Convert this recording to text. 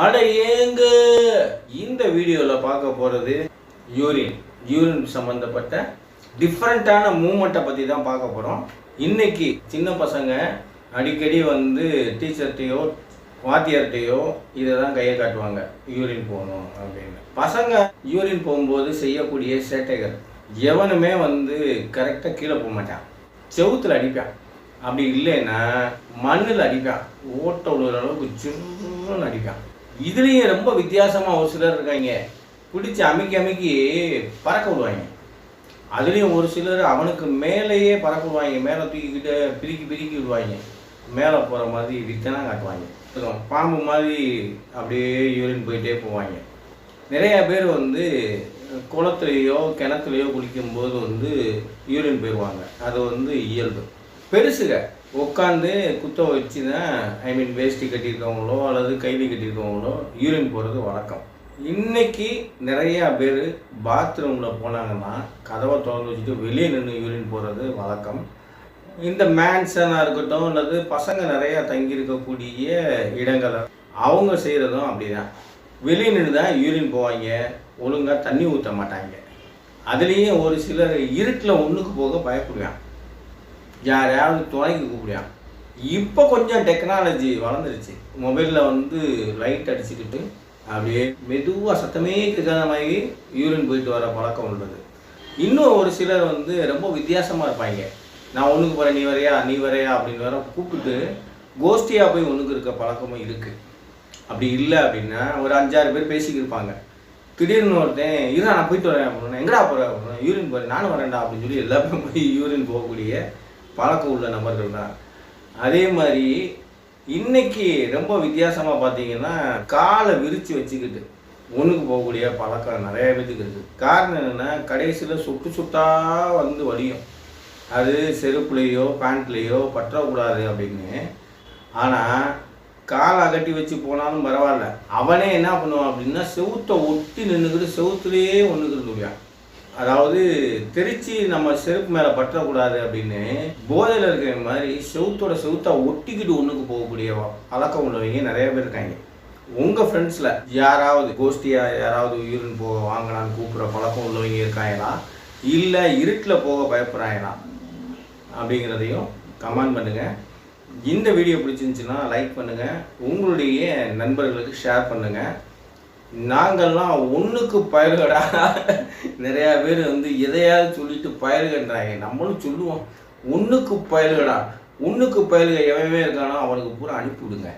அட ஏங்க இந்த வீடியோவில் பார்க்க போகிறது யூரின் சம்மந்தப்பட்ட டிஃப்ரெண்ட்டான மூமெண்ட்டை பற்றி தான் பார்க்க போகிறோம். இன்றைக்கி சின்ன பசங்க அடிக்கடி டீச்சர்கிட்டையோ வாத்தியார்கிட்டையோ இதை தான் கையை காட்டுவாங்க, யூரின் போகணும் அப்படின்னு. பசங்க யூரின் போகும்போது செய்யக்கூடிய சேட்டைகள் எவனுமே கரெக்டாக கீழே போக மாட்டான், செவுத்தில் அடிப்பான். அப்படி இல்லைன்னா மண்ணில் அடிப்பான், ஓட்ட விழுகிற அளவுக்கு சின்ன அடிப்பான். இதுலேயும் ரொம்ப வித்தியாசமாக ஒரு சிலர் இருக்காங்க, பிடிச்சி அமுக்கி பறக்க விடுவாங்க. அதுலேயும் ஒரு சிலர் அவனுக்கு மேலேயே பறக்க விடுவாங்க, மேலே தூக்கிக்கிட்டு பிரிக்கி விடுவாங்க, மேலே போகிற மாதிரி வித்தனாக காட்டுவாங்க. பாம்பு மாதிரி அப்படியே யூரின் போயிட்டே போவாங்க. நிறையா பேர் குளத்துலையோ கிணத்துலையோ குளிக்கும்போது யூரின் போயிடுவாங்க. அது இயல்பு. பெருசுக உட்காந்து குத்த வச்சு தான் வேஷ்டி கட்டியிருக்கவங்களோ அல்லது கைலி கட்டியிருக்கவங்களோ யூரின் போகிறது வழக்கம். இன்றைக்கி நிறையா பேர் பாத்ரூமில் போனாங்கன்னா கதவை திறந்து வச்சுட்டு வெளியே நின்று யூரின் போகிறது வழக்கம். இந்த மேன்சனாக இருக்கட்டும் அல்லது பசங்க நிறையா தங்கியிருக்கக்கூடிய இடங்களை அவங்க செய்கிறதும் அப்படி தான். வெளியே நின்று தான் யூரின் போவாங்க, ஒழுங்காக தண்ணி ஊற்ற மாட்டாங்க. அதுலேயும் ஒரு சிலர் இருட்டில் ஒன்றுக்கு போக பயப்படுவான், யாரையாவது துணைக்கு கூப்பிடுவான். இப்போ கொஞ்சம் டெக்னாலஜி வளர்ந்துருச்சு, மொபைலில் லைட் அடிச்சுக்கிட்டு அப்படியே மெதுவாக சத்தமே கேட்காத மாதிரி யூரின் போயிட்டு வர பழக்கம் உள்ளது. இன்னும் ஒரு சிலர் ரொம்ப வித்தியாசமாக இருப்பாங்க. நான் ஒன்றுக்கு போகிறேன், நீ வரையா அப்படின்னு வேற கூப்பிட்டு கோஷ்டியாக போய் ஒன்றுக்கு இருக்க பழக்கமும் இருக்குது. அப்படி இல்லை அப்படின்னா ஒரு 5-6 பேர் பேசிக்கிருப்பாங்க. திடீர்னு ஒருத்தன் இருடா நான் போயிட்டு வரேன் அப்படின்னா, எங்கடா போகிறேன் அப்படின்னா, யூரின் போகிறேன், நானும் வரேன்டா அப்படின்னு சொல்லி எல்லாருமே போய் யூரின் போகக்கூடிய பழக்கம் உள்ள நபர்கள் தான். அதே மாதிரி இன்னைக்கு ரொம்ப வித்தியாசமாக பார்த்தீங்கன்னா காலை விரித்து வச்சுக்கிட்டு ஒன்றுக்கு போகக்கூடிய பழக்கம் நிறைய பேத்துக்கு இருக்குது. காரணம் என்னென்னா, கடைசியில் சுட்டாக வலியும், அது செருப்புலேயோ பேண்ட்லேயோ பற்றக்கூடாது அப்படின்னு. ஆனால் காலை அகட்டி வச்சு போனாலும் பரவாயில்ல, அவனே என்ன பண்ணுவான் அப்படின்னா செவுத்தை ஒட்டி நின்றுக்கிட்டு செவுத்துலேயே ஒன்றுக்கு இருந்துவியான். அதாவது திருச்சி நம்ம செருப்பு மேலே பற்றக்கூடாது அப்படின்னு போதையில் இருக்கிற மாதிரி செவுத்தா ஒட்டிக்கிட்டு ஒன்றுக்கு போகக்கூடிய பழக்கம் உள்ளவங்க நிறைய பேர் இருக்காங்க. உங்கள் ஃப்ரெண்ட்ஸில் யாராவது கோஷ்டியாக யாராவது யூரின் போக வாங்கலான்னு கூப்பிட்ற பழக்கம் உள்ளவங்க இருக்காங்களா, இல்லை இருட்டில் போக பயப்படுறாங்களா அப்படிங்கிறதையும் கமெண்ட் பண்ணுங்கள். இந்த வீடியோ பிடிச்சிருந்துச்சுன்னா லைக் பண்ணுங்கள், உங்களுடைய நண்பர்களுக்கு ஷேர் பண்ணுங்கள். நாங்கள்லாம் ஒன்றுக்கு பயிர்களடா, நிறையா பேர் எதையாவது சொல்லிட்டு பயிர்கள்ன்றாங்க. நம்மளும் சொல்லுவோம், ஒன்றுக்கு பயிர்களா, ஒன்றுக்கு பயில்க எவனே இருக்கானோ அவனுக்கு பூரா அனுப்பி விடுங்க.